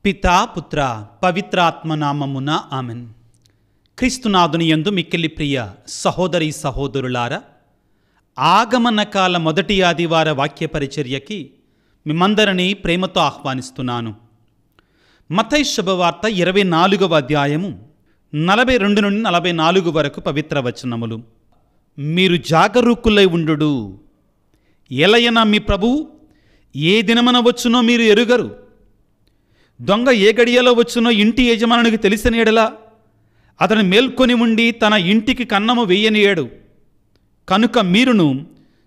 పితా పుత్ర పవిత్రాత్మ నామమున ఆమెన్. క్రీస్తునాథుని యందు మిక్కిలి ప్రియ సహోదరి సహోదరులారా, ఆగమన కాల మొదటి ఆదివార వాక్య పరిచర్యకి మిమ్మందరినీ ప్రేమతో ఆహ్వానిస్తున్నాను. మత్తయి శుభవార్త 24వ అధ్యాయము 42 నుండి 44 వరకు పవిత్ర వచనములు. మీరు జాగరూకులై ఉండుడు, ఎలయన మీ ప్రభువు ఏ దినమున వచ్చునో మీరు ఎరుగరు. దొంగ ఏ గడియలో వచ్చునో ఇంటి యజమానునికి తెలిసిన ఎడల అతను మేల్కొని ఉండి తన ఇంటికి కన్నము వేయనియడు. కనుక మీరును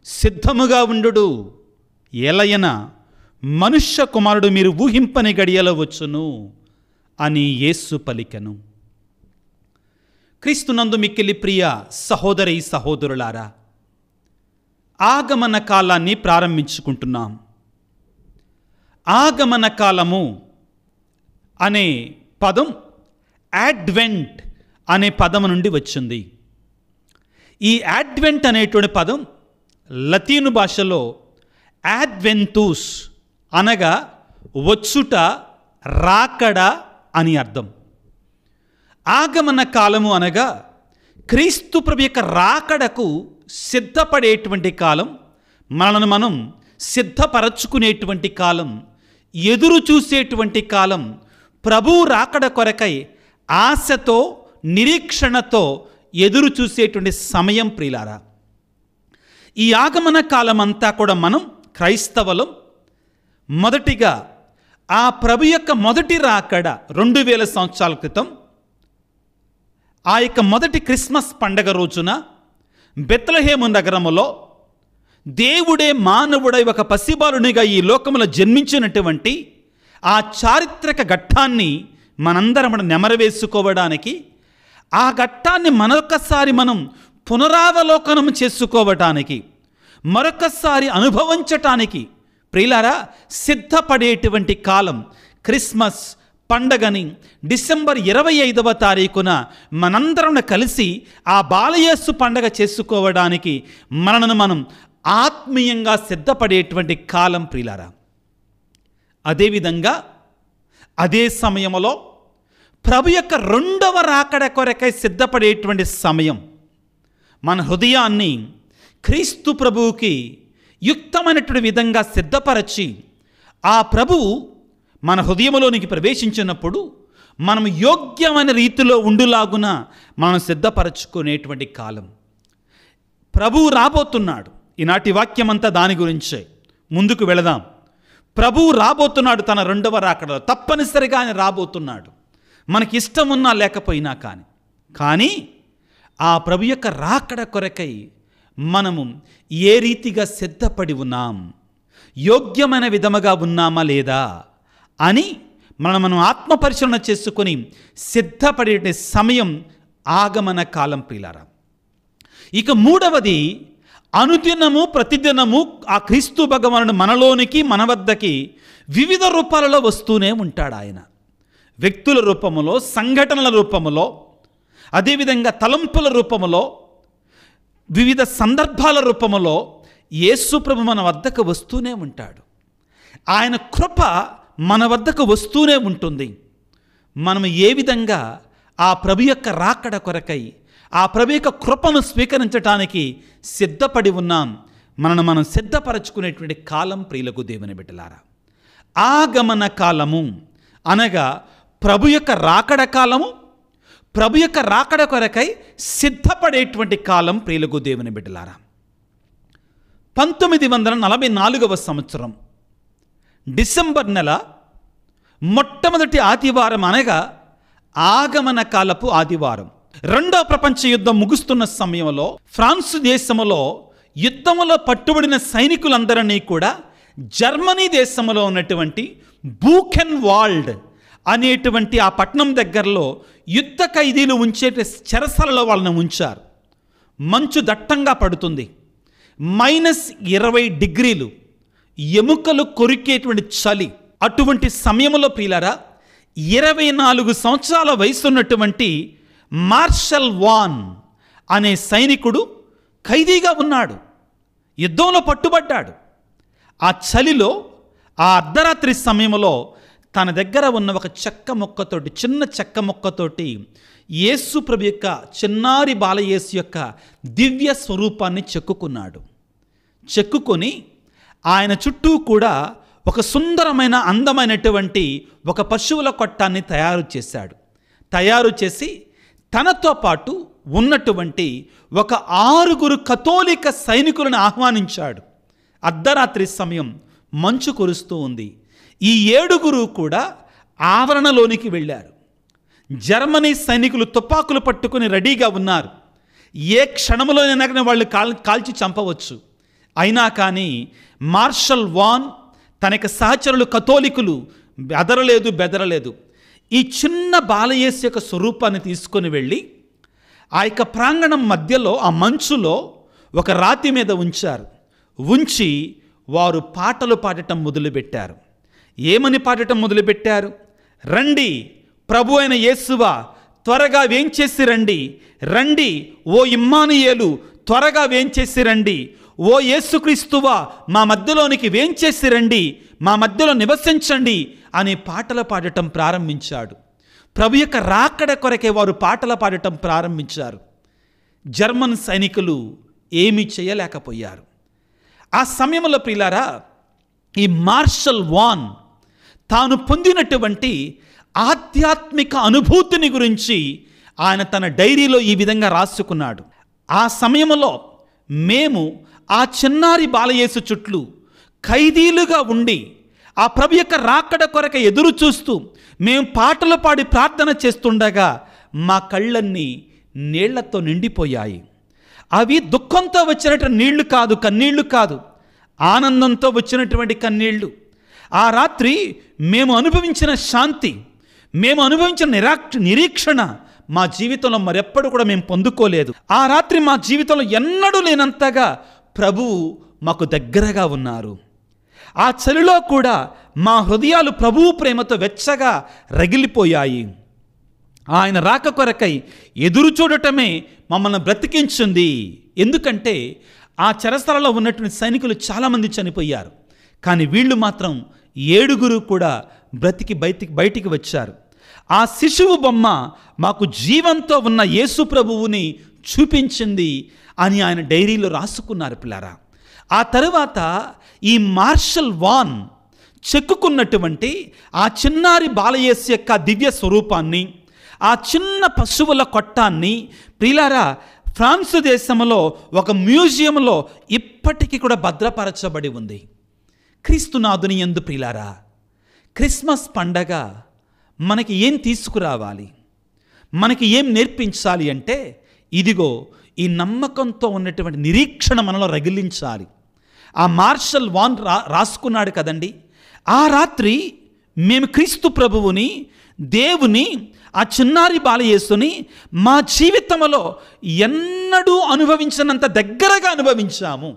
సిద్ధముగా ఉండుడు, ఎలయన మనుష్య కుమారుడు మీరు ఊహింపని గడియలో వచ్చును అని యేసు పలికెను. క్రీస్తునందు మిక్కిలి ప్రియ సహోదరి సహోదరులారా, ఆగమన కాలాన్ని ప్రారంభించుకుంటున్నాం. ఆగమన కాలము అనే పదం అడ్వెంట్ అనే పదం నుండి వచ్చింది. ఈ అడ్వెంట్ అనేటువంటి పదం లతీను భాషలో అడ్వెంతుస్ అనగా వచ్చుట, రాకడ అని అర్థం. ఆగమన కాలము అనగా క్రీస్తు ప్రభు యొక్క రాకడకు సిద్ధపడేటువంటి కాలం, మనను మనం సిద్ధపరచుకునేటువంటి కాలం, ఎదురు చూసేటువంటి కాలం, ప్రభు రాకడ కొరకై ఆశతో నిరీక్షణతో ఎదురు చూసేటువంటి సమయం ప్రియులారా. ఈ ఆగమన కాలం అంతా కూడా మనం క్రైస్తవులం మొదటిగా ఆ ప్రభు యొక్క మొదటి రాకడ 2000 సంవత్సరాల క్రితం ఆ యొక్క మొదటి క్రిస్మస్ పండగ రోజున బెత్లెహేము నగరములో దేవుడే మానవుడై ఒక పసిబాలునిగా ఈ లోకములో జన్మించినటువంటి ఆ చారిత్రక ఘట్టాన్ని మనందరం నెమరవేసుకోవడానికి, ఆ ఘట్టాన్ని మరొకసారి మనం పునరావలోకనం చేసుకోవటానికి, మరొకసారి అనుభవించటానికి ప్రియులారా సిద్ధపడేటువంటి కాలం క్రిస్మస్ పండగని డిసెంబర్ 25వ తారీఖున మనందరం కలిసి ఆ బాలయేసు పండగ చేసుకోవడానికి మనను మనం ఆత్మీయంగా సిద్ధపడేటువంటి కాలం ప్రియులారా. అదేవిధంగా అదే సమయంలో ప్రభు యొక్క రెండవ రాకడ కొరకై సిద్ధపడేటువంటి సమయం. మన హృదయాన్ని క్రీస్తు ప్రభువుకి యుక్తమైనటువంటి విధంగా సిద్ధపరచి ఆ ప్రభువు మన హృదయంలోనికి ప్రవేశించినప్పుడు మనం యోగ్యమైన రీతిలో ఉండులాగున మనం సిద్ధపరచుకునేటువంటి కాలం. ప్రభువు రాబోతున్నాడు. ఈనాటి వాక్యమంతా దాని గురించే. ముందుకు వెళదాం. ప్రభువు రాబోతున్నాడు. తన రెండవ రాకడలో తప్పనిసరిగా ఆయన రాబోతున్నాడు, మనకి ఇష్టం ఉన్నా లేకపోయినా. కానీ ఆ ప్రభు యొక్క రాకడ కొరకై మనము ఏ రీతిగా సిద్ధపడి ఉన్నాం, యోగ్యమైన విధముగా ఉన్నామా లేదా అని మనం ఆత్మపరిశీలన చేసుకొని సిద్ధపడే సమయం ఆగమన కాలం ప్రియులారా. ఇక మూడవది, అనుదినము ప్రతిదినము ఆ క్రీస్తు భగవానుడు మనలోనికి మన వద్దకి వివిధ రూపాలలో వస్తూనే ఉంటాడు. ఆయన వ్యక్తుల రూపములో, సంఘటనల రూపములో, అదేవిధంగా తలంపుల రూపములో, వివిధ సందర్భాల రూపములో యేసు ప్రభు మన వద్దకు వస్తూనే ఉంటాడు. ఆయన కృప మన వద్దకు వస్తూనే ఉంటుంది. మనం ఏ విధంగా ఆ ప్రభు యొక్క రాకడ కొరకై ఆ ప్రభు యొక్క కృపను స్వీకరించడానికి సిద్ధపడి ఉన్నాం, మనం సిద్ధపరచుకునేటువంటి కాలం ప్రియులకు దేవుని బిడ్డలారా. ఆగమన కాలము అనగా ప్రభు యొక్క రాకడ కాలము, ప్రభు యొక్క రాకడ కొరకై సిద్ధపడేటువంటి కాలం ప్రియులకు దేవుని బిడ్డలారా. 1944వ సంవత్సరం డిసెంబర్ నెల మొట్టమొదటి ఆదివారం అనగా ఆగమన కాలపు ఆదివారం. రెండవ ప్రపంచ యుద్ధం ముగుస్తున్న సమయంలో ఫ్రాన్స్ దేశములో యుద్ధములో పట్టుబడిన సైనికులందరినీ కూడా జర్మనీ దేశంలో ఉన్నటువంటి బూకెన్వాల్డ్ అనేటువంటి ఆ పట్టణం దగ్గరలో యుద్ధ ఖైదీలు ఉంచే చెరసాలలో వాళ్ళని ఉంచారు. మంచు దట్టంగా పడుతుంది, -20 డిగ్రీలు, ఎముకలు కొరికేటువంటి చలి. అటువంటి సమయంలో ప్రియులారా 24 సంవత్సరాల వయసున్నటువంటి మార్షల్ వాన్ అనే సైనికుడు ఖైదీగా ఉన్నాడు, యుద్ధంలో పట్టుబడ్డాడు. ఆ చలిలో ఆ అర్ధరాత్రి సమయంలో తన దగ్గర ఉన్న ఒక చెక్క మొక్కతోటి, చిన్న చెక్క మొక్కతోటి యేసు ప్రభు యొక్క, చిన్నారి బాలయేసు యొక్క దివ్య స్వరూపాన్ని చెక్కుకున్నాడు. చెక్కుకొని ఆయన చుట్టూ కూడా ఒక సుందరమైన, అందమైనటువంటి ఒక పశువుల కొట్టాన్ని తయారు చేశాడు. తయారు చేసి తనతో పాటు ఉన్నటువంటి ఒక 6 కథోలిక సైనికులను ఆహ్వానించాడు. అర్ధరాత్రి సమయం, మంచు కురుస్తూ ఉంది. ఈ 7 కూడా ఆవరణలోనికి వెళ్ళారు. జర్మనీ సైనికులు తుపాకులు పట్టుకుని రెడీగా ఉన్నారు. ఏ క్షణంలోనైనా వాళ్ళు కాల్చి చంపవచ్చు. అయినా కానీ మార్షల్ వాన్ తనకి సహచరులు కథోలికులు బెదరలేదు. ఈ చిన్న బాలయేసు యొక్క స్వరూపాన్ని తీసుకొని వెళ్ళి ఆ యొక్క ప్రాంగణం మధ్యలో, ఆ మంచులో ఒక రాతి మీద ఉంచారు. ఉంచి వారు పాటలు పాడటం మొదలుపెట్టారు. ఏమని పాడటం మొదలుపెట్టారు? రండి ప్రభు అయిన యేసువా, త్వరగా వేంచేసి రండి. రండి ఓ ఇమ్మానుయేలు, త్వరగా వేంచేసి రండి. ఓ యేసుక్రీస్తువా, మా మధ్యలోనికి వేంచేసి రండి, మా మధ్యలో నివసించండి అనే పాటలు పాడటం ప్రారంభించాడు. ప్రభు యొక్క రాకడ కొరకే వారు పాటలు పాడటం ప్రారంభించారు. జర్మన్ సైనికులు ఏమీ చేయలేకపోయారు. ఆ సమయంలో ప్రియులారా, ఈ మార్షల్ వాన్ తాను పొందినటువంటి ఆధ్యాత్మిక అనుభూతిని గురించి ఆయన తన డైరీలో ఈ విధంగా రాసుకున్నాడు. ఆ సమయంలో మేము ఆ చిన్నారి బాలయేసు చుట్టూ ఖైదీలుగా ఉండి ఆ ప్రభు యొక్క రాకడ కొరక ఎదురు చూస్తూ మేము పాటలు పాడి ప్రార్థన చేస్తుండగా మా కళ్ళన్నీ నీళ్లతో నిండిపోయాయి. అవి దుఃఖంతో వచ్చినటువంటి నీళ్లు కాదు, కన్నీళ్లు కాదు, ఆనందంతో వచ్చినటువంటి కన్నీళ్లు. ఆ రాత్రి మేము అనుభవించిన శాంతి, మేము అనుభవించిన నిరీక్షణ మా జీవితంలో మరెప్పుడు కూడా మేము పొందుకోలేదు. ఆ రాత్రి మా జీవితంలో ఎన్నడూ లేనంతగా ప్రభువు మాకు దగ్గరగా ఉన్నారు. ఆ చలిలో కూడా మా హృదయాలు ప్రభువు ప్రేమతో వెచ్చగా రగిలిపోయాయి. ఆయన రాక కొరకై ఎదురు చూడటమే మమ్మల్ని బ్రతికించింది. ఎందుకంటే ఆ చెరస్థలలో ఉన్నటువంటి సైనికులు చాలామంది చనిపోయారు. కానీ వీళ్ళు మాత్రం 7 కూడా బ్రతికి బయటికి వచ్చారు. ఆ శిశువు బొమ్మ మాకు జీవంతో ఉన్న యేసు ప్రభువుని చూపించింది అని ఆయన డైరీలో రాసుకున్నారు పిల్లారా. ఆ తరువాత ఈ మార్షల్ వాన్ చెక్కుకున్నటువంటి ఆ చిన్నారి బాలయేసు యొక్క దివ్య స్వరూపాన్ని, ఆ చిన్న పశువుల కొట్టాన్ని ప్రియులారా ఫ్రాన్స్ దేశంలో ఒక మ్యూజియంలో ఇప్పటికీ కూడా భద్రపరచబడి ఉంది. క్రీస్తునాథుని యందు ప్రియులారా, క్రిస్మస్ పండగ మనకి ఏం తీసుకురావాలి, మనకి ఏం నేర్పించాలి అంటే, ఇదిగో ఈ నమ్మకంతో ఉన్నటువంటి నిరీక్షణ మనలో రగిలించాలి. ఆ మార్షల్ వాన్ రాసుకున్నాడు కదండి. ఆ రాత్రి మేము క్రీస్తు ప్రభువుని, దేవుని, ఆ చిన్నారి బాలయేసుని మా జీవితంలో ఎన్నడూ అనుభవించినంత దగ్గరగా అనుభవించాము.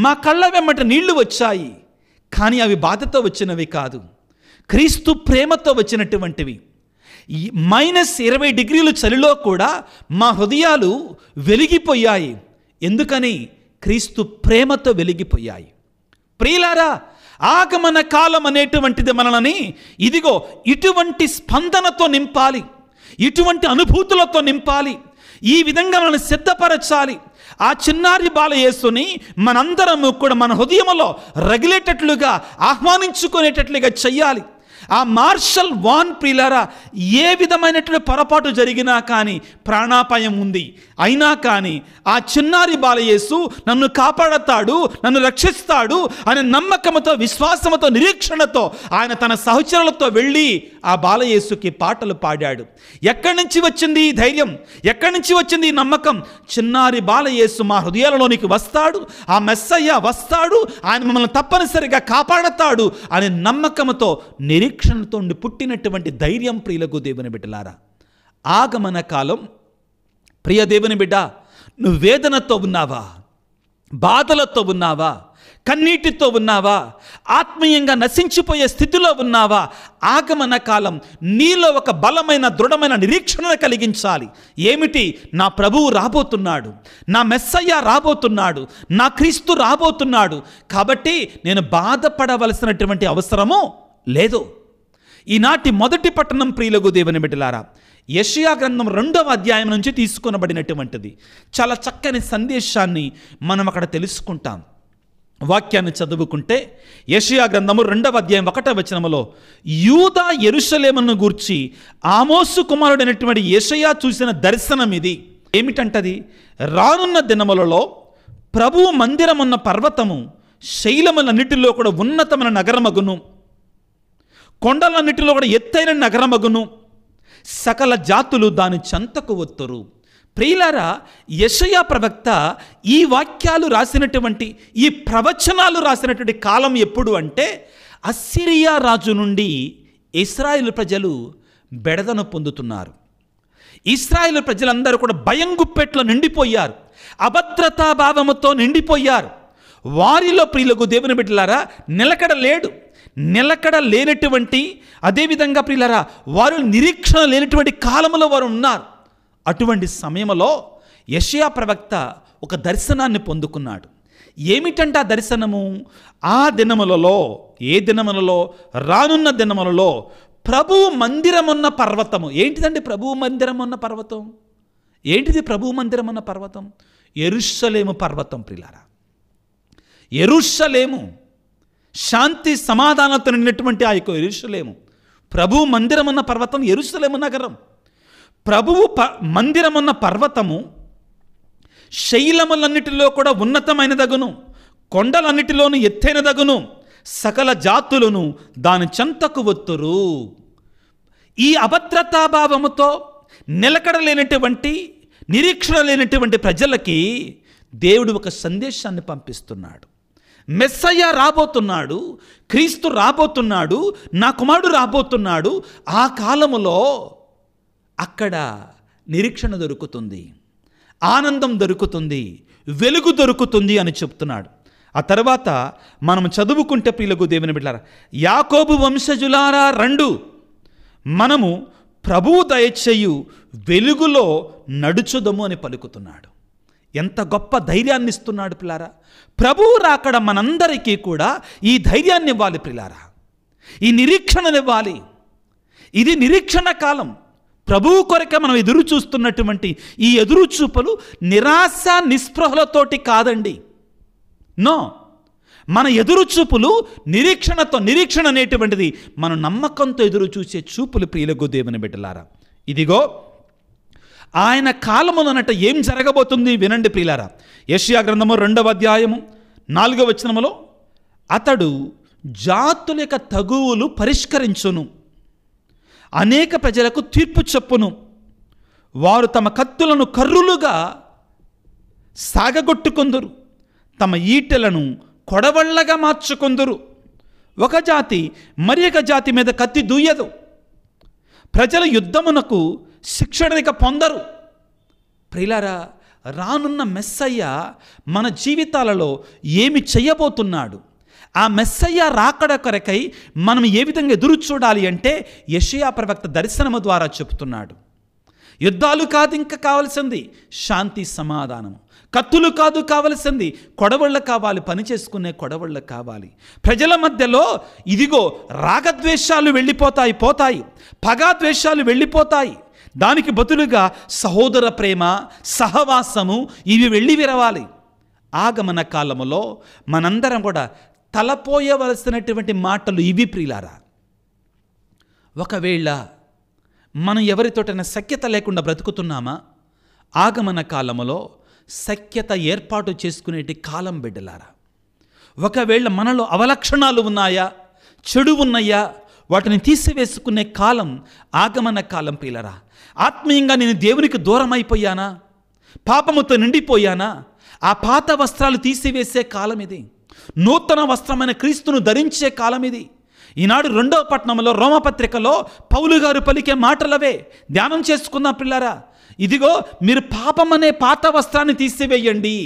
మా కళ్ళ వెంబట నీళ్లు వచ్చాయి, కానీ అవి బాధతో వచ్చినవి కాదు, క్రీస్తు ప్రేమతో వచ్చినటువంటివి. -20 డిగ్రీలు చలిలో కూడా మా హృదయాలు వెలిగిపోయాయి. ఎందుకని? క్రీస్తు ప్రేమతో వెలిగిపోయాయి. ప్రియులారా, ఆగమన కాలం అనేటువంటిది మనల్ని ఇదిగో ఇటువంటి స్పందనతో నింపాలి, ఇటువంటి అనుభూతులతో నింపాలి, ఈ విధంగా మనల్ని సిద్ధపరచాలి. ఆ చిన్నారి బాలయేసుని మనందరము కూడా మన హృదయంలో రగిలేటట్లుగా, ఆహ్వానించుకునేటట్లుగా చెయ్యాలి. ఆ మార్షల్ వాన్ ప్రియులారా, ఏ విధమైనటువంటి పొరపాటు జరిగినా కానీ ప్రాణాపాయం ఉంది, అయినా కానీ ఆ చిన్నారి బాలయేసు నన్ను కాపాడతాడు, నన్ను రక్షిస్తాడు అనే నమ్మకంతో, విశ్వాసంతో, నిరీక్షణతో ఆయన తన సహచరులతో వెళ్ళి ఆ బాలయేసుకి పాటలు పాడాడు. ఎక్కడి నుంచి వచ్చింది ఈ ధైర్యం? ఎక్కడి నుంచి వచ్చింది ఈ నమ్మకం? చిన్నారి బాలయేసు మా హృదయాలలోనికి వస్తాడు, ఆ మెస్సయ్య వస్తాడు, ఆయన మమ్మల్ని తప్పనిసరిగా కాపాడతాడు అనే నమ్మకంతో, నిరీక్షణతో పుట్టినటువంటి ధైర్యం ప్రియులకు దేవుని బిడ్డలారా. ఆగమన కాలం, ప్రియ దేవుని బిడ్డ, నువ్వు వేదనతో ఉన్నావా? బాధలతో ఉన్నావా? కన్నీటితో ఉన్నావా? ఆత్మీయంగా నశించిపోయే స్థితిలో ఉన్నావా? ఆగమన కాలం నీలో ఒక బలమైన, దృఢమైన నిరీక్షణ కలిగించాలి. ఏమిటి? నా ప్రభువు రాబోతున్నాడు, నా మెస్సయ్య రాబోతున్నాడు, నా క్రీస్తు రాబోతున్నాడు, కాబట్టి నేను బాధపడవలసినటువంటి అవసరము లేదు. ఈనాటి మొదటి పట్టణం ప్రియులకు దేవుని బిడ్డలారా, యెషయా గ్రంథం 2వ అధ్యాయం నుంచి తీసుకొనబడినటువంటిది. చాలా చక్కని సందేశాన్ని మనం అక్కడ తెలుసుకుంటాం. వాక్యాన్ని చదువుకుంటే యెషయా గ్రంథము 2వ అధ్యాయం 1వ వచనములో యూదా యెరూషలేమును గూర్చి ఆమోసు కుమారుడైనటువంటి యెషయా చూసిన దర్శనం ఇది. ఏమిటంటది? రానున్న దినములలో ప్రభువు మందిరమున్న పర్వతము శైలములన్నిటిలో కూడా ఉన్నతమైన నగరమగును, కొండలన్నిటిలో కూడా ఎత్తైన నగరమగును, సకల జాతులు దాని చెంతకు వత్తురు. ప్రియులారా, యెషయా ప్రవక్త ఈ వాక్యాలు రాసినటువంటి, ఈ ప్రవచనాలు రాసినటువంటి కాలం ఎప్పుడు అంటే అస్సిరియా రాజు నుండి ఇశ్రాయేలు ప్రజలు బెడదను పొందుతున్నారు. ఇశ్రాయేలు ప్రజలందరూ కూడా భయం గుప్పెట్లో నిండిపోయారు, అభద్రతా భావముతో నిండిపోయారు. వారిలో ప్రియులకు దేవుని బిడ్డలారా నిలకడ లేనటువంటి, అదేవిధంగా ప్రియులారా వారు నిరీక్షణ లేనటువంటి కాలంలో వారు ఉన్నారు. అటువంటి సమయంలో యెషయా ప్రవక్త ఒక దర్శనాన్ని పొందుకున్నాడు. ఏమిటంటే ఆ దర్శనము, ఆ దినములలో, ఏ దినములలో? రానున్న దినములలో ప్రభువు మందిరమున్న పర్వతము. ఏంటిదండి ప్రభువు మందిరమున్న పర్వతం? ఏంటిది ప్రభువు మందిరమున్న పర్వతం? యెరూషలేము పర్వతం. ప్రియులారా, యెరూషలేము, శాంతి సమాధానంతో నిండినటువంటి ఆ యొక్క యెరూషలేము, ప్రభువు మందిరమున్న పర్వతం యెరూషలేము నగరం. ప్రభువు మందిరమున్న పర్వతము శైలములన్నిటిలో కూడా ఉన్నతమైనదగును, కొండలన్నిటిలోనూ ఎత్తైనదగును, సకల జాతులను దాని చెంతకు వత్తురు. ఈ అభద్రతాభావముతో నిలకడ లేనటువంటి, నిరీక్షణ లేనటువంటి ప్రజలకి దేవుడు ఒక సందేశాన్ని పంపిస్తున్నాడు. మెస్సయ్య రాబోతున్నాడు, క్రీస్తు రాబోతున్నాడు, నా కుమారుడు రాబోతున్నాడు. ఆ కాలములో అక్కడ నిరీక్షణ దొరుకుతుంది, ఆనందం దొరుకుతుంది, వెలుగు దొరుకుతుంది అని చెప్తున్నాడు. ఆ తర్వాత మనం చదువుకుంటే ప్రియులకు దేవుని బిడ్డలారా, యాకోబు వంశజులారా రండు, మనము ప్రభువు దయచేయు వెలుగులో నడుచుదము అని పలుకుతున్నాడు. ఎంత గొప్ప ధైర్యాన్ని ఇస్తున్నాడు ప్రియులారా. ప్రభువు రాకడ మనందరికీ కూడా ఈ ధైర్యాన్ని ఇవ్వాలి ప్రియులారా, ఈ నిరీక్షణనివ్వాలి. ఇది నిరీక్షణ కాలం. ప్రభువు కొరకే మనం ఎదురు చూస్తున్నటువంటి ఈ ఎదురు చూపులు నిరాశ నిస్పృహలతోటి కాదండి. నో, మన ఎదురు చూపులు నిరీక్షణతో, నిరీక్షణ అనేటువంటిది మన నమ్మకంతో ఎదురు చూసే చూపులు ప్రియులకు దేవుని బిడ్డలారా. ఇదిగో ఆయన కాలమునట ఏం జరగబోతుంది వినండి ప్రియులారా. యెషయా గ్రంథము 2వ అధ్యాయము 4వ వచనములో అతడు జాతుల యొక్క తగువులు పరిష్కరించును, అనేక ప్రజలకు తీర్పు చెప్పును, వారు తమ కత్తులను కర్రులుగా సాగగొట్టుకొందురు, తమ ఈటెలను కొడవళ్ళగా మార్చుకొందురు. ఒక జాతి మరి ఒక జాతి మీద కత్తి దూయదు, ప్రజల యుద్ధమునకు శిక్షణిక పొందరు. ప్రియులారా, రానున్న మెస్సయ్య మన జీవితాలలో ఏమి చేయబోతున్నాడు, ఆ మెస్సయ్య రాకడ కొరకై మనం ఏ విధంగా ఎదురు చూడాలి అంటే యెషయా ప్రవక్త దర్శనము ద్వారా చెప్తున్నాడు. యుద్ధాలు కాదు ఇంకా కావలసింది, శాంతి సమాధానము. కత్తులు కాదు కావలసింది, కొడవళ్ళ కావాలి, పని చేసుకునే కొడవళ్ళ కావాలి. ప్రజల మధ్యలో ఇదిగో రాగద్వేషాలు పోతాయి, పగాద్వేషాలు వెళ్ళిపోతాయి. దానికి బదులుగా సహోదర ప్రేమ, సహవాసము ఇవి వెళ్ళి విరవాలి. ఆగమన కాలములో మనందరం కూడా తలపోయవలసినటువంటి మాటలు ఇవి ప్రియులారా. ఒకవేళ మనం ఎవరితోటైనా సఖ్యత లేకుండా బ్రతుకుతున్నామా? ఆగమన కాలములో సఖ్యత ఏర్పాటు చేసుకునేటి కాలం బిడ్డలారా. ఒకవేళ మనలో అవలక్షణాలు ఉన్నాయా, చెడు ఉన్నాయా, వాటిని తీసివేసుకునే కాలం ఆగమన కాలం ప్రియులారా. ఆత్మీయంగా నేను దేవునికి దూరం అయిపోయానా, పాపముతో నిండిపోయానా, ఆ పాత వస్త్రాలు తీసివేసే కాలం ఇది. నూతన వస్త్రమైన క్రీస్తును ధరించే కాలం ఇది. ఈనాడు 2వ పట్టణంలో రోమపత్రికలో పౌలు గారు పలికే మాటలవే ధ్యానం చేసుకుందాం పిల్లారా. ఇదిగో మీరు పాపం అనే పాత వస్త్రాన్ని తీసివేయండి,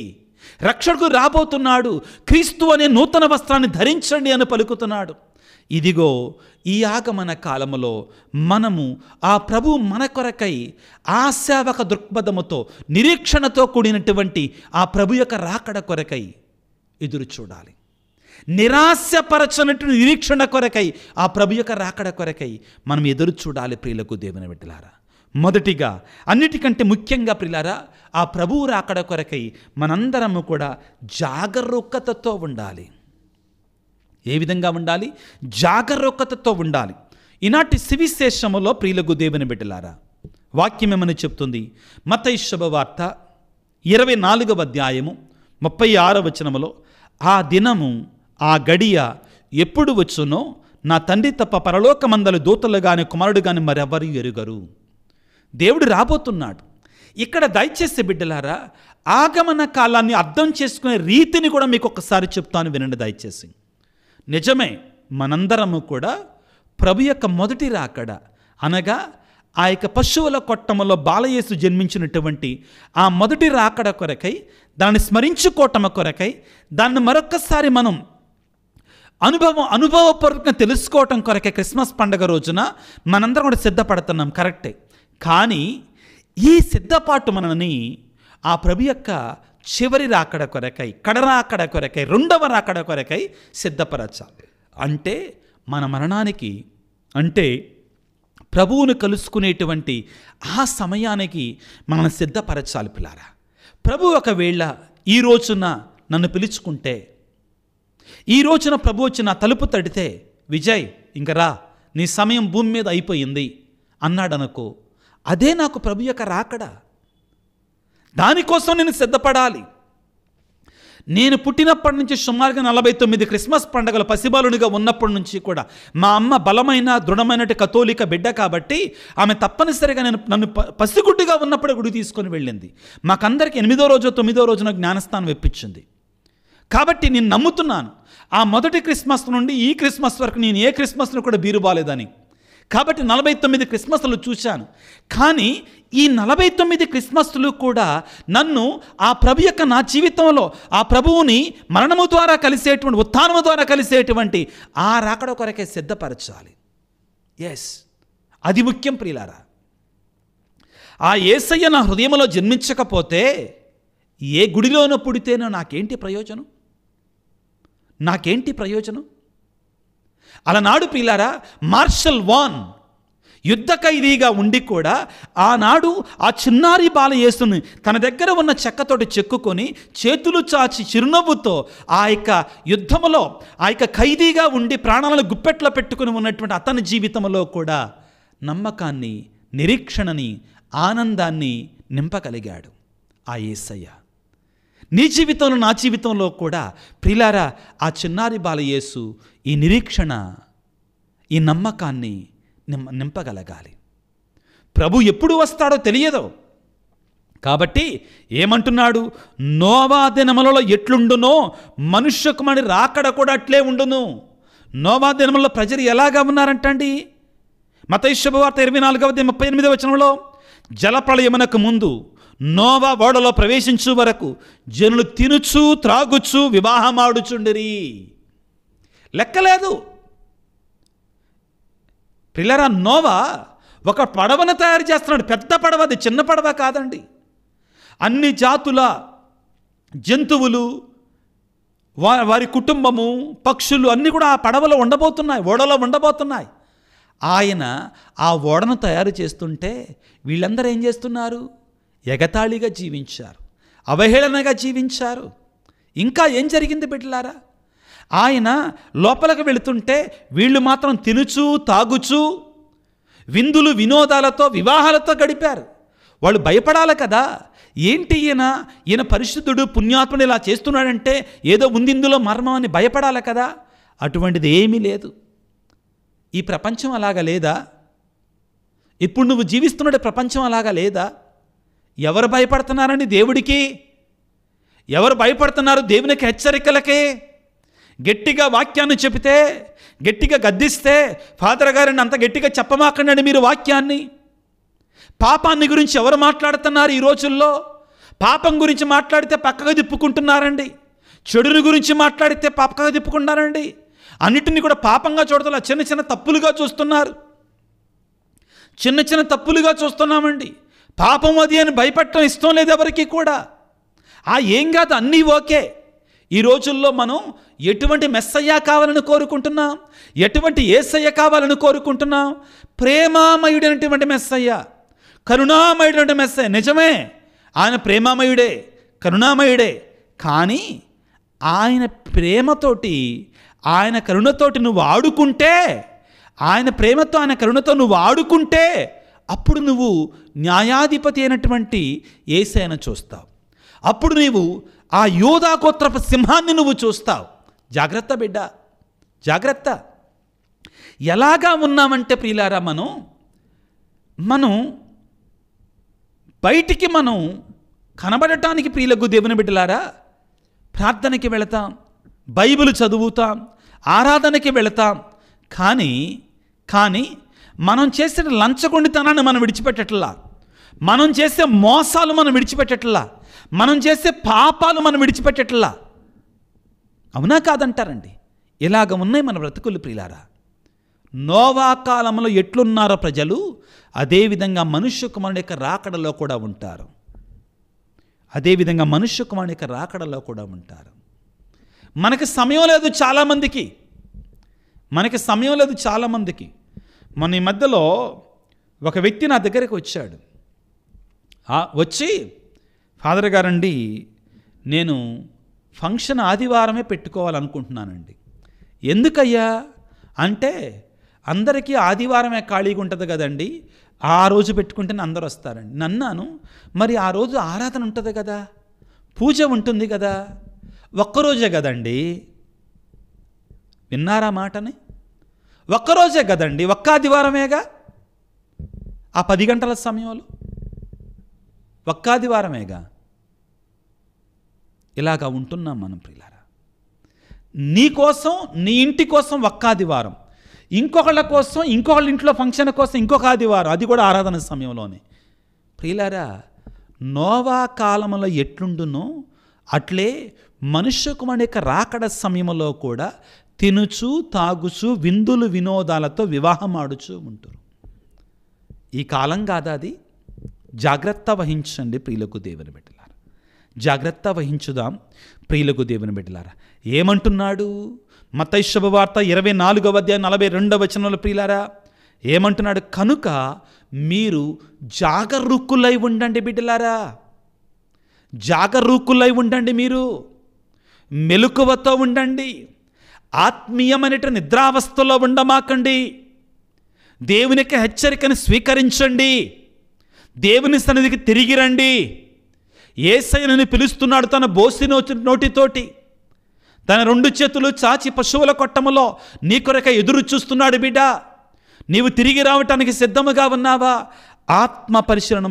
రక్షకుడు రాబోతున్నాడు, క్రీస్తు అనే నూతన వస్త్రాన్ని ధరించండి అని పలుకుతున్నాడు. ఇదిగో ఈ ఆగమన కాలములో మనము ఆ ప్రభు మన కొరకై ఆశావక దృక్పథముతో, నిరీక్షణతో కూడినటువంటి ఆ ప్రభు యొక్క రాకడ కొరకై ఎదురు చూడాలి. నిరాశపరచనటువంటి నిరీక్షణ కొరకై, ఆ ప్రభు యొక్క రాకడ కొరకై మనం ఎదురు చూడాలి ప్రియులకు దేవుని బిడ్డలారా. మొదటిగా అన్నిటికంటే ముఖ్యంగా ప్రియులారా, ఆ ప్రభువు రాకడ కొరకై మనందరము కూడా జాగరూకతతో ఉండాలి. ఏ విధంగా ఉండాలి? జాగరూకతతో ఉండాలి. ఈనాటి సువిశేషములో ప్రియులకు దేవుని బిడ్డలారా, వాక్యం ఏమని చెప్తుంది? మత్తయి శుభవార్త 24వ అధ్యాయము 36వ వచనములో, ఆ దినము ఆ గడియ ఎప్పుడు వచ్చునో నా తండ్రి తప్ప పరలోకమందలి దూతలు గాని కుమారుడు గాని మరెవరు ఎరుగరు. దేవుడు రాబోతున్నాడు. ఇక్కడ దయచేసి బిడ్డలారా, ఆగమన కాలాన్ని అర్థం చేసుకునే రీతిని కూడా మీకు ఒకసారి చెప్తాను, వినండి దయచేసి. నిజమే, మనందరము కూడా ప్రభు యొక్క మొదటి రాకడ అనగా ఆ యొక్క పశువుల కొట్టములో బాలయేసు జన్మించినటువంటి ఆ మొదటి రాకడ కొరకై, దాన్ని స్మరించుకోవటం కొరకై, దాన్ని మరొక్కసారి మనం అనుభవపూర్వకంగా తెలుసుకోవటం కొరకే క్రిస్మస్ పండుగ రోజున మనందరం కూడా సిద్ధపడుతున్నాం, కరెక్టే. కానీ ఈ సిద్ధపాటు మనని ఆ ప్రభు యొక్క చివరి రాకడ కొరకై, కడరాకడ కొరకై, రెండవ రాకడ కొరకై సిద్ధపరచాలి. అంటే మన మరణానికి, అంటే ప్రభువును కలుసుకునేటువంటి ఆ సమయానికి మనం సిద్ధపరచాలి పిల్లారా. ప్రభు ఒకవేళ ఈ రోజున నన్ను పిలుచుకుంటే, ఈ రోజున ప్రభు వచ్చి నా తలుపు తడితే, విజయ్ ఇంక రా, నీ సమయం భూమి మీద అయిపోయింది అన్నాడనుకో, అదే నాకు ప్రభు యొక్క రాకడ. దానికోసం నేను సిద్ధపడాలి. నేను పుట్టినప్పటి నుంచి సుమారుగా 49 క్రిస్మస్ పండుగలు పసిబాలునిగా ఉన్నప్పటి నుంచి కూడా మా అమ్మ బలమైన దృఢమైనటి కథోలిక బిడ్డ కాబట్టి ఆమె తప్పనిసరిగా నన్ను పసిగుడ్డుగా ఉన్నప్పుడే గుడి తీసుకొని వెళ్ళింది. మాకందరికి 8వ రోజు 9వ రోజున జ్ఞానస్థానం ఇప్పించింది. కాబట్టి నేను నమ్ముతున్నాను, ఆ మొదటి క్రిస్మస్ నుండి ఈ క్రిస్మస్ వరకు నేను ఏ క్రిస్మస్ను కూడా బీరుబాలేదని. కాబట్టి 49 క్రిస్మస్లు చూశాను. కానీ ఈ 49 క్రిస్మస్లు కూడా నన్ను ఆ ప్రభు యొక్క నా జీవితంలో ఆ ప్రభువుని మరణము ద్వారా కలిసేటువంటి, ఉత్థానము ద్వారా కలిసేటువంటి ఆ రాకడ కొరకే సిద్ధపరచాలి. ఎస్, అది ముఖ్యం ప్రియులారా. ఆ యేసయ్య నా హృదయంలో జన్మించకపోతే, ఏ గుడిలోనో పుడితేనో నాకేంటి ప్రయోజనం? నాకేంటి ప్రయోజనం? అలనాడు ప్రియులారా, మార్షల్ వాన్ యుద్ధ ఖైదీగా ఉండి కూడా ఆనాడు ఆ చిన్నారి బాలయేసుని తన దగ్గర ఉన్న చెక్కతోటి చెక్కుకొని చేతులు చాచి చిరునవ్వుతో ఆ యొక్క యుద్ధములో ఆ యొక్క ఖైదీగా ఉండి ప్రాణాలను గుప్పెట్లో పెట్టుకుని ఉన్నటువంటి అతని జీవితంలో కూడా నమ్మకాన్ని, నిరీక్షణని, ఆనందాన్ని నింపగలిగాడు ఆ యేసయ్య. నీ జీవితంలో, నా జీవితంలో కూడా ప్రియులారా, ఆ చిన్నారి బాలయేసు ఈ నిరీక్షణ, ఈ నమ్మకాన్ని నింపగలగాలి. ప్రభు ఎప్పుడు వస్తాడో తెలియదు. కాబట్టి ఏమంటున్నాడు? నోవా దినములలో ఎట్లుండునో మనుష్య కుమారుని రాకడ కూడా అట్లే ఉండును. నోవా దినములలో ప్రజలు ఎలాగా ఉన్నారంటండి? మత్తయి శుభవార్త 24వ అధ్యాయం 38వ వచనంలో, జలప్రళయమునకు ముందు నోవా ఓడలో ప్రవేశించు వరకు జనులు తినుచు త్రాగుచు వివాహమాడుచుండిరి. లెక్కలేదు పిల్లరా. నోవా ఒక పడవను తయారు చేస్తున్నాడు, పెద్ద పడవ, అది చిన్న పడవ కాదండి. అన్ని జాతుల జంతువులు, వారి కుటుంబము, పక్షులు అన్నీ కూడా ఆ పడవలో ఉండబోతున్నాయి, ఓడలో ఉండబోతున్నాయి. ఆయన ఆ ఓడను తయారు చేస్తుంటే వీళ్ళందరూ ఏం చేస్తున్నారు? ఎగతాళిగా జీవించారు, అవహేళనగా జీవించారు. ఇంకా ఏం జరిగింది బిడ్డలారా? ఆయన లోపలికి వెళుతుంటే వీళ్ళు మాత్రం తినుచు తాగుచు విందులు వినోదాలతో వివాహాలతో గడిపారు. వాళ్ళు భయపడాలి కదా, ఏంటి ఈయన పరిశుద్ధుడు పుణ్యాత్ముడు ఇలా చేస్తున్నాడంటే ఏదో ఉంది ఇందులో మర్మం అని భయపడాలి కదా. అటువంటిది ఏమీ లేదు. ఈ ప్రపంచం అలాగా లేదా? ఇప్పుడు నువ్వు జీవిస్తున్న ప్రపంచం అలాగా లేదా? ఎవరు భయపడుతున్నారని దేవుడికి? ఎవరు భయపడుతున్నారు దేవునికి హెచ్చరికలకే? గట్టిగా వాక్యాన్ని చెబితే, గట్టిగా గద్దిస్తే, ఫాదర్ గారిని అంత గట్టిగా చెప్పమాకండి మీరు వాక్యాన్ని. పాపాన్ని గురించి ఎవరు మాట్లాడుతున్నారు ఈ రోజుల్లో? పాపం గురించి మాట్లాడితే పక్కగా తిప్పుకుంటున్నారండి. చెడుని గురించి మాట్లాడితే పక్కగా తిప్పుకుంటున్నారండి. అన్నిటినీ కూడా పాపంగా చూడటం, చిన్న చిన్న తప్పులుగా చూస్తున్నారు. చిన్న చిన్న తప్పులుగా చూస్తున్నామండి. పాపం అది అని భయపడటం ఇష్టం లేదు ఎవరికి కూడా. ఏం కాదు, అన్నీ ఓకే. ఈ రోజుల్లో మనం ఎటువంటి మెస్సయ్య కావాలని కోరుకుంటున్నాం? ఎటువంటి యేసయ్య కావాలని కోరుకుంటున్నాం? ప్రేమామయుడైనటువంటి మెస్సయ్య, కరుణామయుడైన మెస్సయ్య. నిజమే, ఆయన ప్రేమామయుడే, కరుణామయుడే. కానీ ఆయన ప్రేమతోటి, ఆయన కరుణతోటి నువ్వు ఆడుకుంటే, ఆయన ప్రేమతో, ఆయన కరుణతో నువ్వు ఆడుకుంటే, అప్పుడు నువ్వు న్యాయాధిపతి అయినటువంటి యేసయ్యను చూస్తావు. అప్పుడు నీవు ఆ యూదా గోత్రపు సింహాన్ని నువ్వు చూస్తావు. జాగ్రత్త బిడ్డ, జాగ్రత్త. ఎలాగా ఉన్నామంటే ప్రియులారా, మనం బయటికి మనం కనబడటానికి ప్రియులకు దేవుని బిడ్డలారా ప్రార్థనకి వెళతాం, బైబిల్ చదువుతాం, ఆరాధనకి వెళతాం. కానీ మనం చేసే లంచగొండితనాన్ని మనం విడిచిపెట్టట్లా, మనం చేసే మోసాలు మనం విడిచిపెట్టట్లా, మనం చేసే పాపాలు మనం విడిచిపెట్టట్లా. అవునా కాదంటారండి? ఇలాగ ఉన్నాయి మన బ్రతుకులు ప్రియులారా. నోవా కాలంలో ఎట్లున్నారో ప్రజలు, అదేవిధంగా మనుష్య కుమారుని యొక్క రాకడలో కూడా ఉంటారు. అదేవిధంగా మనుష్య కుమారుని యొక్క రాకడలో కూడా ఉంటారు. మనకి సమయం లేదు చాలామందికి, మనకి సమయం లేదు చాలామందికి. మన ఈ మధ్యలో ఒక వ్యక్తి నా దగ్గరికి వచ్చాడు. వచ్చి, ఫాదర్ గారండి, నేను ఫంక్షన్ ఆదివారమే పెట్టుకోవాలనుకుంటున్నానండి. ఎందుకయ్యా అంటే, అందరికీ ఆదివారమే ఖాళీగా ఉంటుంది కదండి, ఆ రోజు పెట్టుకుంటేనే అందరూ వస్తారండి. నన్నాను, మరి ఆ రోజు ఆరాధన ఉంటుంది కదా, పూజ ఉంటుంది కదా, ఒక్కరోజే కదండి. విన్నారా మాటని? ఒక్కరోజే కదండి, ఒక్క ఆదివారమేగా. ఆ 10 గంటల సమయంలో ఒక్క ఆదివారమేగా. ఇలాగా ఉంటున్నాం మనం ప్రియులారా. నీ కోసం, నీ ఇంటి కోసం ఒక్క ఆదివారం, ఇంకొకళ్ళ కోసం, ఇంకొకళ్ళ ఇంట్లో ఫంక్షన్ కోసం ఇంకొక ఆదివారం, అది కూడా ఆరాధన సమయంలోనే. ప్రియులారా, నోవా కాలంలో ఎట్లుండునో అట్లే మనుష్య కుమారుని యొక్క రాకడ సమయంలో కూడా తినుచు తాగుచు విందులు వినోదాలతో వివాహం ఆడుచూ ఉంటారు. ఈ కాలం కాదా అది? జాగ్రత్త వహించండి ప్రియులకు దేవుని బిడ్డలారా, జాగ్రత్త వహించుదాం ప్రియులకు దేవుని బిడ్డలారా. ఏమంటున్నాడు మత్తయి శుభవార్త 24వ అధ్యాయం 42వ వచనంలో ప్రియులారా ఏమంటున్నాడు? కనుక మీరు జాగరూకులై ఉండండి బిడ్డలారా, జాగరూకులై ఉండండి, మీరు మెలకువతో ఉండండి, ఆత్మీయమైన నిద్రావస్థలో ఉండమాకండి. దేవుని యొక్క హెచ్చరికను స్వీకరించండి, దేవుని సన్నిధికి తిరిగి రండి. యేసయ్యను పిలుస్తున్నాడు తన బోసి నోటితోటి, తన 2 చేతులు చాచి పశువుల కొట్టములో నీ కొరకై ఎదురు చూస్తున్నాడు. బిడ్డ, నీవు తిరిగి రావటానికి సిద్ధముగా ఉన్నావా? ఆత్మ పరిశీలన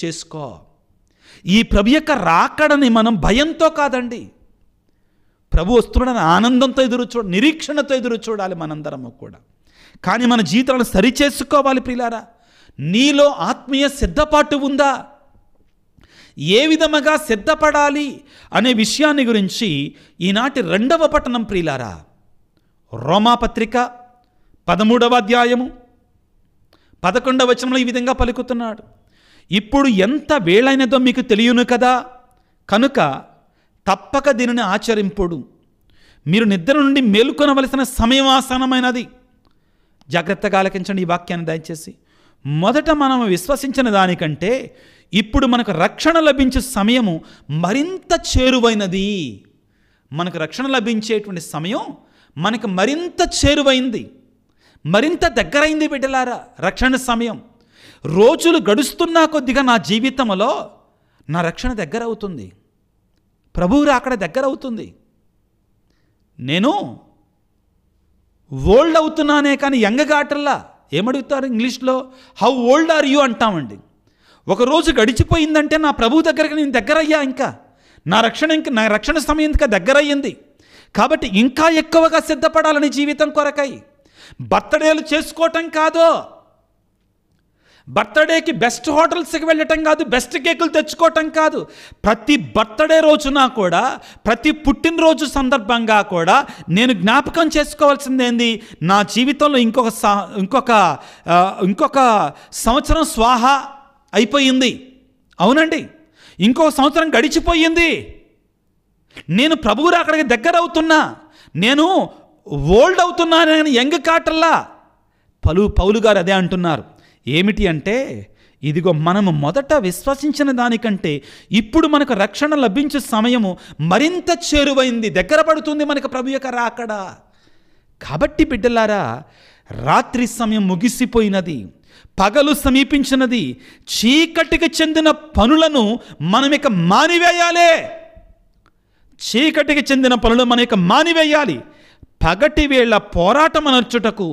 చేసుకో. ఈ ప్రభు యొక్క రాకడని మనం భయంతో కాదండి, ప్రభు వస్తున్నాడని ఆనందంతో నిరీక్షణతో ఎదురు చూడాలి మనందరము కూడా. కానీ మన జీవితాలను సరిచేసుకోవాలి ప్రియులారా. నీలో ఆత్మీయ సిద్ధపాటు ఉందా? ఏ విధముగా సిద్ధపడాలి అనే విషయాన్ని గురించి ఈనాటి 2వ పట్టణం ప్రియులారా, రోమాపత్రిక 13వ అధ్యాయము 11వ వచనంలో ఈ విధంగా పలుకుతున్నాడు. ఇప్పుడు ఎంత వేళైనదో మీకు తెలియను కదా, కనుక తప్పక దీనిని ఆచరింపుడు. మీరు నిద్ర నుండి మేలుకొనవలసిన సమయం ఆసన్నమైనది. జాగ్రత్తగా ఆలకించండి ఈ వాక్యాన్ని దయచేసి. మొదట మనం విశ్వసించిన దానికంటే ఇప్పుడు మనకు రక్షణ లభించే సమయము మరింత చేరువైనది. మనకు రక్షణ లభించేటువంటి సమయం మనకు మరింత చేరువైంది, మరింత దగ్గరైంది బిడ్డలారా. రక్షణ సమయం రోజులు గడుస్తున్నా కొద్దిగా నా జీవితంలో నా రక్షణ దగ్గర అవుతుంది, ప్రభువు రాకడ దగ్గర అవుతుంది. నేను ఓల్డ్ అవుతున్నానే కానీ యంగ్ గాటల్లా. ఏమడుగుతారు ఇంగ్లీష్లో? హౌ ఓల్డ్ ఆర్ యూ అంటామండి. ఒకరోజు గడిచిపోయిందంటే నా ప్రభు దగ్గరికి నేను దగ్గరయ్యా, ఇంకా నా రక్షణ సమయం ఇంకా దగ్గరయ్యింది. కాబట్టి ఇంకా ఎక్కువగా సిద్ధపడాలని జీవితం కొరకై. బర్త్డేలు చేసుకోవటం కాదు, బర్త్డేకి బెస్ట్ హోటల్స్కి వెళ్ళటం కాదు, బెస్ట్ కేకులు తెచ్చుకోవటం కాదు. ప్రతి బర్త్డే రోజున కూడా, ప్రతి పుట్టినరోజు సందర్భంగా కూడా నేను జ్ఞాపకం చేసుకోవాల్సిందేంది? నా జీవితంలో ఇంకొక సంవత్సరం స్వాహా అయిపోయింది. అవునండి, ఇంకొక సంవత్సరం గడిచిపోయింది. నేను ప్రభువు రాకడకి దగ్గర అవుతున్నా. నేను ఓల్డ్ అవుతున్నానని యంగ్ కాటల్లా. పౌలు గారు అదే అంటున్నారు. ఏమిటి అంటే, ఇదిగో మనము మొదట విశ్వసించిన దానికంటే ఇప్పుడు మనకు రక్షణ లభించే సమయము మరింత చేరువైంది, దగ్గర పడుతుంది మనకు ప్రభు యొక్క రాకడ. కాబట్టి బిడ్డలారా, రాత్రి సమయం ముగిసిపోయినది, పగలు సమీపించినది. చీకటికి చెందిన పనులను మనం ఇక మానివేయాలి. చీకటికి చెందిన పనులు మనం ఇక మానివేయాలి. పగటి వేళ పోరాటం అనర్చుటకు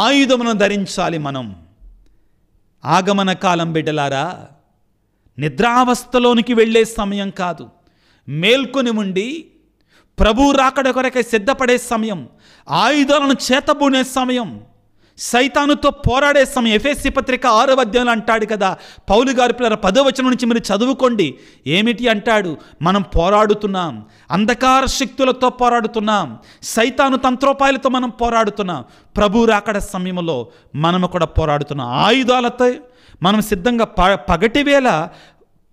ఆయుధమును ధరించాలి మనం. ఆగమన కాలం బిడ్డలారా, నిద్రావస్థలోనికి వెళ్ళే సమయం కాదు. మేల్కొని ఉండి ప్రభు రాకడ కొరకై సిద్ధపడే సమయం, ఆయుధాలను చేతబూనే సమయం, సైతానుతో పోరాడే సమయం. ఎఫెసీ పత్రిక 6వ అధ్యాయంలో అంటాడు కదా పౌలు గారి పిల్లల 10వ వచనం నుంచి మీరు చదువుకోండి. ఏమిటి అంటాడు? మనం పోరాడుతున్నాం, అంధకార శక్తులతో పోరాడుతున్నాం, సైతాను తంత్రోపాయాలతో మనం పోరాడుతున్నాం. ప్రభు రాకడ సమయంలో మనము కూడా పోరాడుతున్నాం. ఆయుధాలతో మనం సిద్ధంగా పగటి వేళ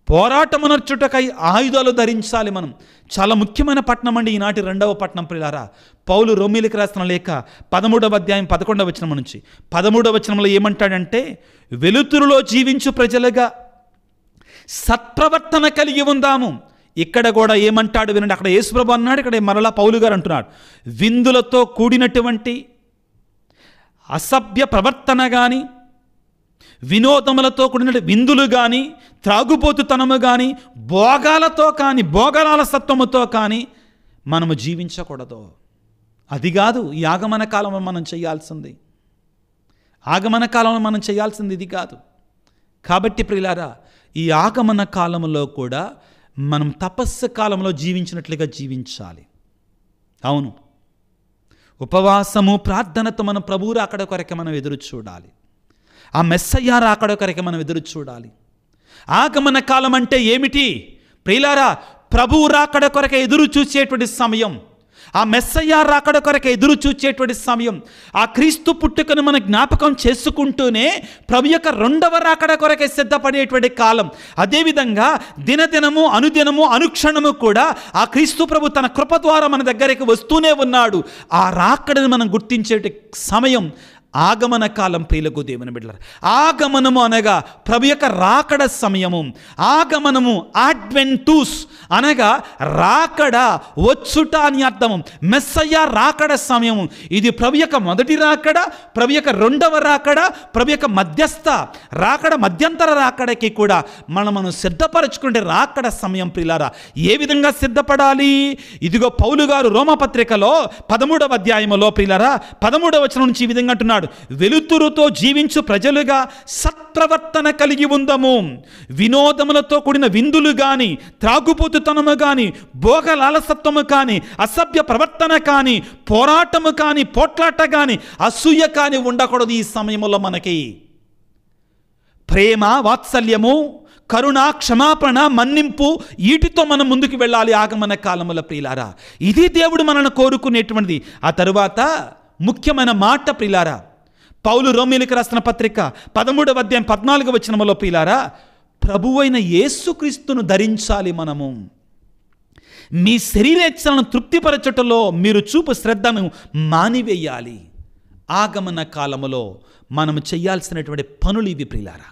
పోరాటమునర్చుటకై ఆయుధాలు ధరించాలి మనం. చాలా ముఖ్యమైన పట్టణం అండి ఈనాటి 2వ పట్టణం ప్రియులారా. పౌలు రోమీయులకు రాసిన లేఖ 13వ అధ్యాయం 11వ వచనం నుంచి 13వ వచనంలో ఏమంటాడంటే, వెలుతురులో జీవించు ప్రజలుగా సత్ప్రవర్తన కలిగి ఉందాము. ఇక్కడ కూడా ఏమంటాడు వినండి. అక్కడ యేసుప్రభు అన్నాడు, ఇక్కడ మరలా పౌలు గారు అంటున్నాడు, విందులతో కూడినటువంటి అసభ్య ప్రవర్తన కానీ, వినోదములతో కూడిన విందులు కానీ, త్రాగుబోతుతనము కానీ, భోగాలతో కానీ, భోగలాల సత్వముతో కానీ మనము జీవించకూడదు. అది కాదు ఈ ఆగమన కాలంలో మనం చేయాల్సింది. ఆగమన కాలంలో మనం చేయాల్సింది ఇది కాదు. కాబట్టి ప్రియులారా, ఈ ఆగమన కాలంలో కూడా మనం తపస్సు కాలంలో జీవించినట్లుగా జీవించాలి. అవును, ఉపవాసము ప్రార్థనతో మనం ప్రభువు రాకడ కొరకే మనం ఎదురు చూడాలి. ఆ మెస్సయ్య రాకడ కొరకే మనం ఎదురు చూడాలి. ఆగమన కాలం అంటే ఏమిటి ప్రియులారా? ప్రభువు రాకడ కొరకే ఎదురు చూసేటువంటి సమయం, ఆ మెస్సయ్య రాకడ కొరకే ఎదురు చూచేటువంటి సమయం. ఆ క్రీస్తు పుట్టుకను మనం జ్ఞాపకం చేసుకుంటూనే ప్రభు యొక్క 2వ రాకడ కొరకే సిద్ధపడేటువంటి కాలం. అదేవిధంగా దినదినము, అనుదినము, అనుక్షణము కూడా ఆ క్రీస్తు ప్రభు తన కృప ద్వారా మన దగ్గరికి వస్తూనే ఉన్నాడు. ఆ రాకడను మనం గుర్తించే సమయం ఆగమన కాలం. ప్రియులకు దేవుని బిడ్డలారా, ఆగమనము అనగా ప్రభు యొక్క రాకడ సమయము. ఆగమనము అడ్వెంటూస్ అనగా రాకడ, వచ్చుట అని అర్థము. మెస్సయ్య రాకడ సమయము. ఇది ప్రభు యొక్క మొదటి రాకడ, ప్రభు యొక్క 2వ రాకడ, ప్రభు యొక్క మధ్యస్థ రాకడ, మధ్యంతర రాకడకి కూడా మనం సిద్ధపరచుకుంటే రాకడ సమయం. ప్రియులారా, ఏ విధంగా సిద్ధపడాలి? ఇదిగో పౌలు గారు రోమపత్రికలో 13వ అధ్యాయములో ప్రియులారా 13వ వచనం నుంచి ఈ విధంగా అంటున్నాడు, వెలుతురుతో జీవించు ప్రజలుగా సత్ప్రవర్తన కలిగి ఉందము. వినోదములతో కూడిన విందులు కానీ, త్రాగుబోతుతనము కానీ, భోగలాలసత్వము కానీ, అసభ్య ప్రవర్తన కానీ, పోరాటము కానీ, పోట్లాట కానీ, అసూయ కానీ ఉండకూడదు. ఈ సమయంలో మనకి ప్రేమ, వాత్సల్యము, కరుణ, క్షమాపణ, మన్నింపు, వీటితో మనం ముందుకు వెళ్ళాలి ఆగమన కాలముల ప్రియులారా. ఇది దేవుడు మనల్ని కోరుకునేటువంటిది. ఆ తరువాత ముఖ్యమైన మాట ప్రియులారా, పౌలు రోమీయులకు రాసిన పత్రిక 13వ అధ్యాయం 14వ వచనములో ప్రియులారా, ప్రభువైన యేసుక్రీస్తును ధరించాలి మనము. మీ శరీరేచ్ఛలను తృప్తిపరచటంలో మీరు చూపు శ్రద్ధను మానివేయాలి. ఆగమన కాలములో మనం చేయాల్సినటువంటి పనులు ఇవి ప్రియులారా.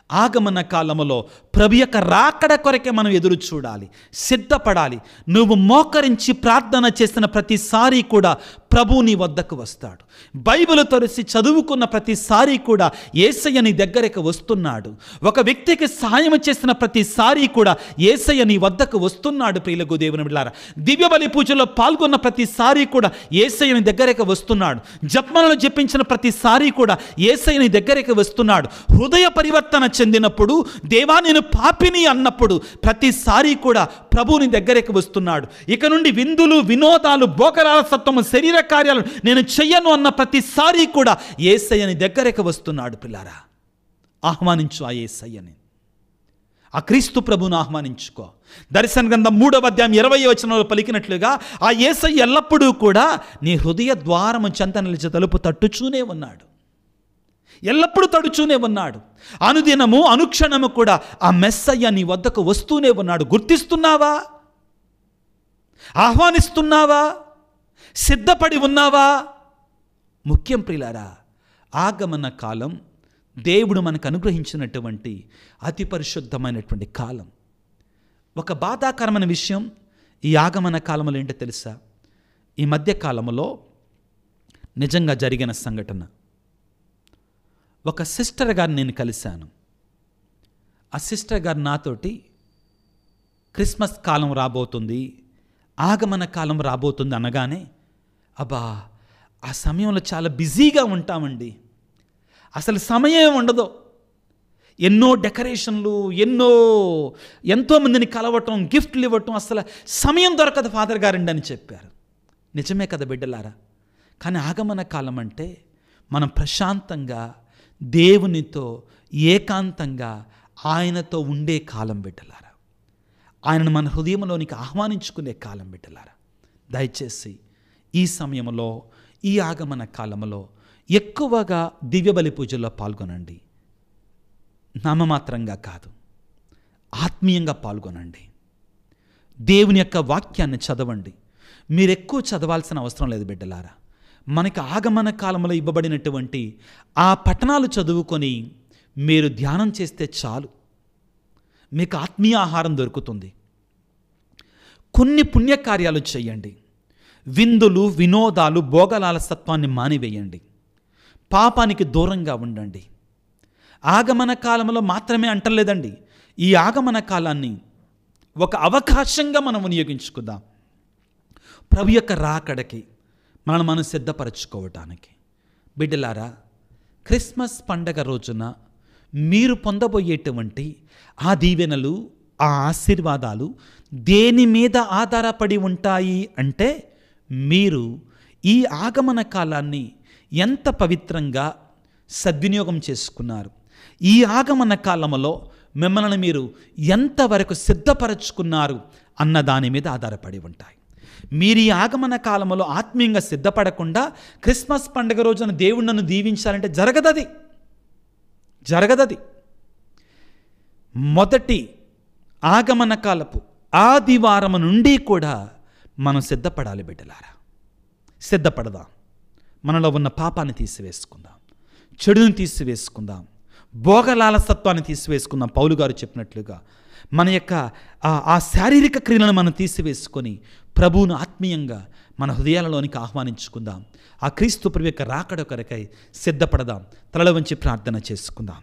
ఆగమన కాలములో ప్రభు యొక్క రాకడ కొరకే మనం ఎదురు చూడాలి, సిద్ధపడాలి. నువ్వు మోకరించి ప్రార్థన చేసిన ప్రతిసారి కూడా ప్రభు నీ వద్దకు వస్తాడు. బైబిల్ తెరిచి చదువుకున్న ప్రతిసారి కూడా యేసయ్య నీ దగ్గరకు వస్తున్నాడు. ఒక వ్యక్తికి సహాయం చేసిన ప్రతిసారి కూడా యేసయ్య నీ వద్దకు వస్తున్నాడు. ప్రియులకు దేవుని బిడ్డలారా, దివ్య బలి పూజలో పాల్గొన్న ప్రతిసారి కూడా యేసయ్య నీ దగ్గరకు వస్తున్నాడు. జపమాలను జపించిన ప్రతిసారి కూడా యేసయ్య నీ దగ్గరకు వస్తున్నాడు. హృదయ పరివర్తన చెందినప్పుడు, దేవా నేను పాపిని అన్నప్పుడు ప్రతిసారి కూడా ప్రభువుని దగ్గరికి వస్తున్నాడు. ఇక నుండి విందులు, వినోదాలు, భోగలాలసత్వము, శరీర కార్యాలు నేను చెయ్యను అన్న ప్రతిసారి కూడా యేసయ్యని దగ్గరికి వస్తున్నాడు. పిల్లారా, ఆహ్వానించు ఆ యేసయ్యని, ఆ క్రీస్తు ప్రభువును ఆహ్వానించుకో. దర్శన గ్రంథం 3వ అధ్యాయం 20వ వచనంలో పలికినట్లుగా ఆ యేసయ్య ఎల్లప్పుడూ కూడా నీ హృదయ ద్వారము చెంత నిలిచి తలుపు తట్టుచూనే ఉన్నాడు. ఎల్లప్పుడూ తడుచూనే ఉన్నాడు. అనుదినము, అనుక్షణము కూడా ఆ మెస్సయ్య నీ వద్దకు వస్తూనే ఉన్నాడు. గుర్తిస్తున్నావా? ఆహ్వానిస్తున్నావా? సిద్ధపడి ఉన్నావా? ముఖ్యం ప్రియులారా, ఆగమన కాలం దేవుడు మనకు అనుగ్రహించినటువంటి అతి పరిశుద్ధమైనటువంటి కాలం. ఒక బాధాకరమైన విషయం ఈ ఆగమన కాలంలో ఏంటో తెలుసా? ఈ మధ్య కాలంలో నిజంగా జరిగిన సంఘటన. ఒక సిస్టర్ గారిని నేను కలిశాను. ఆ సిస్టర్ గారు నాతోటి క్రిస్మస్ కాలం రాబోతుంది, ఆగమన కాలం రాబోతుంది అనగానే, అబ్బా ఆ సమయంలో చాలా బిజీగా ఉంటామండి, అసలు సమయం ఉండదు, ఎన్నో డెకరేషన్లు, ఎంతోమందిని కలవటం, గిఫ్ట్లు ఇవ్వటం, అసలు సమయం దొరకదు ఫాదర్ గారండి అని చెప్పారు. నిజమే కదా బిడ్డలారా. కానీ ఆగమన కాలం అంటే మనం ప్రశాంతంగా దేవునితో ఏకాంతంగా ఆయనతో ఉండే కాలం బిడ్డలారా. ఆయనను మన హృదయంలోనికి ఆహ్వానించుకునే కాలం బిడ్డలారా. దయచేసి ఈ సమయంలో, ఈ ఆగమన కాలంలో ఎక్కువగా దివ్యబలి పూజల్లో పాల్గొనండి. నామమాత్రంగా కాదు, ఆత్మీయంగా పాల్గొనండి. దేవుని యొక్క వాక్యాన్ని చదవండి. మీరు ఎక్కువ చదవాల్సిన అవసరం లేదు బిడ్డలారా. మనకి ఆగమన కాలంలో ఇవ్వబడినటువంటి ఆ పఠనాలు చదువుకొని మీరు ధ్యానం చేస్తే చాలు, మీకు ఆత్మీయ ఆహారం దొరుకుతుంది. కొన్ని పుణ్యకార్యాలు చేయండి. విందులు, వినోదాలు, భోగలాలసత్వాన్ని మానివేయండి. పాపానికి దూరంగా ఉండండి. ఆగమన కాలంలో మాత్రమే అంటలేదండి, ఈ ఆగమన కాలాన్ని ఒక అవకాశంగా మనం వినియోగించుకుందాం. ప్రభు యొక్క రాకడకి మనం సిద్ధపరచుకోవటానికి. బిడ్డలారా, క్రిస్మస్ పండగ రోజున మీరు పొందబోయేటువంటి ఆ దీవెనలు, ఆ ఆశీర్వాదాలు దేని మీద ఆధారపడి ఉంటాయి అంటే, మీరు ఈ ఆగమన కాలాన్ని ఎంత పవిత్రంగా సద్వినియోగం చేసుకున్నారు, ఈ ఆగమన కాలంలో మిమ్మల్ని మీరు ఎంతవరకు సిద్ధపరచుకున్నారు అన్న దాని మీద ఆధారపడి ఉంటాయి. మీరు ఈ ఆగమన కాలంలో ఆత్మీయంగా సిద్ధపడకుండా క్రిస్మస్ పండుగ రోజున దేవుడు నన్ను దీవించాలంటే జరగదది. మొదటి ఆగమన కాలపు ఆదివారం నుండి కూడా మనం సిద్ధపడాలి బిడ్డలారా. సిద్ధపడదాం. మనలో ఉన్న పాపాన్ని తీసివేసుకుందాం, చెడుని తీసివేసుకుందాం, భోగలాలసత్వాన్ని తీసివేసుకుందాం. పౌలు గారు చెప్పినట్లుగా మన యొక్క ఆ శారీరక క్రియలను మనం తీసివేసుకొని ప్రభువును ఆత్మీయంగా మన హృదయాలలోనికి ఆహ్వానించుకుందాం. ఆ క్రీస్తు ప్రభు యొక్క రాకడ కొరకై సిద్ధపడదాం. తలలో వంచి ప్రార్థన చేసుకుందాం.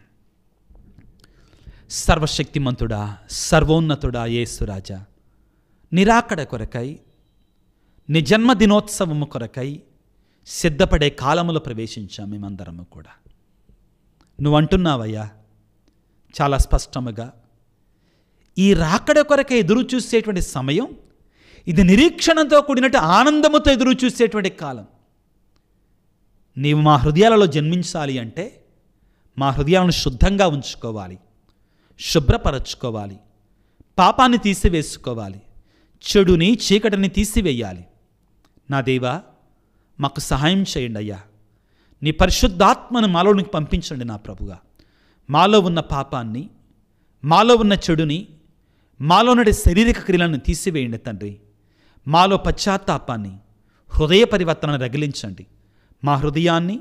సర్వశక్తిమంతుడా, సర్వోన్నతుడా యేసురాజా, నీ రాకడ కొరకై, నీ జన్మదినోత్సవము కొరకై సిద్ధపడే కాలములో ప్రవేశించాం మేమందరము కూడా. నువ్వు అంటున్నావయ్యా చాలా స్పష్టముగా, ఈ రాకడ కొరకై ఎదురు చూసేటువంటి సమయం ఇది నిరీక్షణతో కూడినట్టు ఆనందముతో ఎదురు చూసేటువంటి కాలం. నీవు మా హృదయాలలో జన్మించాలి అంటే మా హృదయాలను శుద్ధంగా ఉంచుకోవాలి, శుభ్రపరచుకోవాలి, పాపాన్ని తీసివేసుకోవాలి, చెడుని చీకటిని తీసివేయాలి. నా దేవా, మాకు సహాయం చేయండి అయ్యా. నీ పరిశుద్ధాత్మను మాలోనికి పంపించండి నా ప్రభుగా. మాలో ఉన్న పాపాన్ని, మాలో ఉన్న చెడుని, మాలో నుండి శారీరక క్రియలను తీసివేయండి తండ్రి. మాలో పశ్చాత్తాపాన్ని, హృదయ పరివర్తనను రగిలించండి. మా హృదయాన్ని,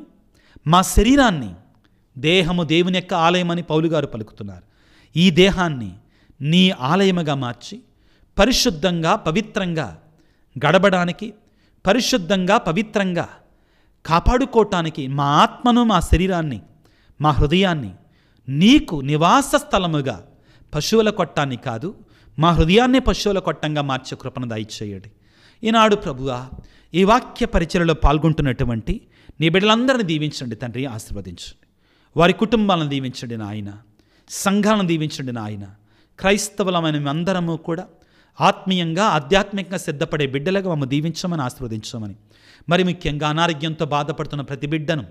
మా శరీరాన్ని, దేహము దేవుని యొక్క ఆలయమని పౌలు గారు పలుకుతున్నారు, ఈ దేహాన్ని నీ ఆలయముగా మార్చి పరిశుద్ధంగా పవిత్రంగా గడపడానికి, పరిశుద్ధంగా పవిత్రంగా కాపాడుకోవటానికి మా ఆత్మను, మా శరీరాన్ని, మా హృదయాన్ని నీకు నివాస స్థలముగా, పశువుల కొట్టాన్ని కాదు మా హృదయాన్ని పశువుల కొట్టంగా మార్చే కృపను దయచేయండి. ఈనాడు ప్రభువా, ఈ వాక్య పరిచర్యలో పాల్గొంటున్నటువంటి నీ బిడ్డలందరినీ దీవించండి తండ్రి, ఆశీర్వదించండి. వారి కుటుంబాలను దీవించండి నాయన, సంఘాలను దీవించండి నాయన. క్రైస్తవులమైన మేమందరము కూడా ఆత్మీయంగా, ఆధ్యాత్మికంగా సిద్ధపడే బిడ్డలుగా మమ్మల్ని దీవించమని, ఆశీర్వదించమని, మరి ముఖ్యంగా అనారోగ్యంతో బాధపడుతున్న ప్రతి బిడ్డను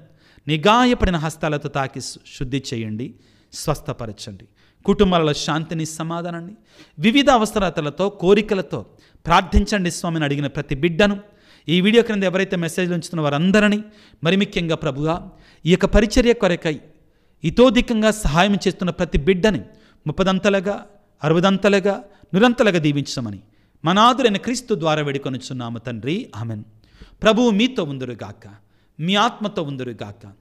నీ గాయపడిన హస్తాలతో తాకి శుద్ధి చేయండి, స్వస్థపరచండి. కుటుంబాలలో శాంతిని, సమాధానాన్ని, వివిధ అవసరతలతో, కోరికలతో ప్రార్థించండి స్వామిని అడిగిన ప్రతి బిడ్డను, ఈ వీడియో క్రింద ఎవరైతే మెసేజ్లు ఉంచుతున్న వారందరినీ, మరి ముఖ్యంగా ప్రభుగా ఈ యొక్క పరిచర్య కొరకై ఇతోధికంగా సహాయం చేస్తున్న ప్రతి బిడ్డని 30 60 నిరంతలుగా దీవించమని మనాదురైన క్రీస్తు ద్వారా వేడుకొనుచున్నాము తండ్రి. ఆమెన్. ప్రభువు మీతో ఉందురుగాక, మీ ఆత్మతో ఉందురుగాక.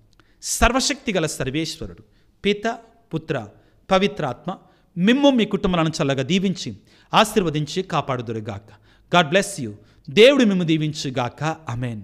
సర్వశక్తి గల సర్వేశ్వరుడు పిత, పుత్ర, పవిత్రాత్మ మిమ్ము మీ కుటుంబాలను చల్లగా దీవించి ఆశీర్వదించి కాపాడుదురుగాక. God bless you. దేవుడు మిమ్ము దీవించుగాక. ఆమేన్.